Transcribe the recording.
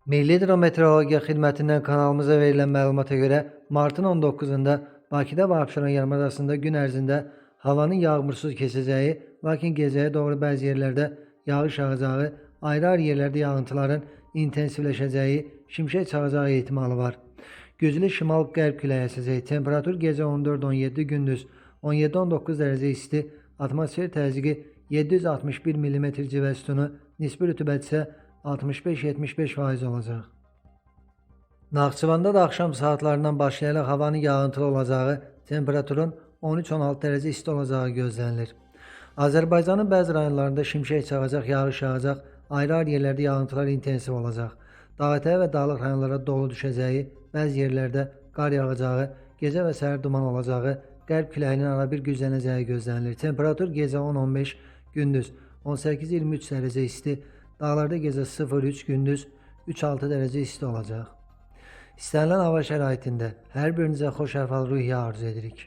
Milli Hidrometeorologiya Xidmətindən kanalımıza verilən məlumata görə martın 19-da Bakıda və Abşeron yarımadasında gün ərzində havanın yağmursuz keçəcəyi, lakin gecəyə doğru bəzi yerlərdə yağış yağacağı, ayrı-ayrı yerlərdə yağıntıların intensivləşəcəyi, şimşək çaxacağı ehtimalı var. Güclü şimal-qərb küləyi əsəcək. Temperatur gecə 14-17, gündüz 17-19 dərəcə isti, atmosfer təzyiqi 761 mm civə sütunu, nisbi rütubət isə 65-75% olacaq. Naxçıvanda da axşam saatlarından başlayaraq havanın yağıntılı olacağı, temperaturun 13-16 dərəcə isti olacağı gözlənilir. Azərbaycanın bəzi rayonlarında şimşək çaxacaq, yağış yağacaq, ayrı-ayrı yerlərdə yağıntılar intensiv olacaq. Dağətəyi və dağlıq rayonlara dolu düşəcəyi, bəzi yerlərdə qar yağacağı, gecə və səhər duman olacağı, qərb küləyinin arabir güclənəcəyi gözlənilir. Temperatur gecə 10-15, gündüz 18-23 dərəcə isti, dağlarda gecə 0-3, gündüz 3-6 dərəcə isti olacaq. İstənilən hava şəraitində hər birinizə xoş əhval-ruhiyyə arzu edirik.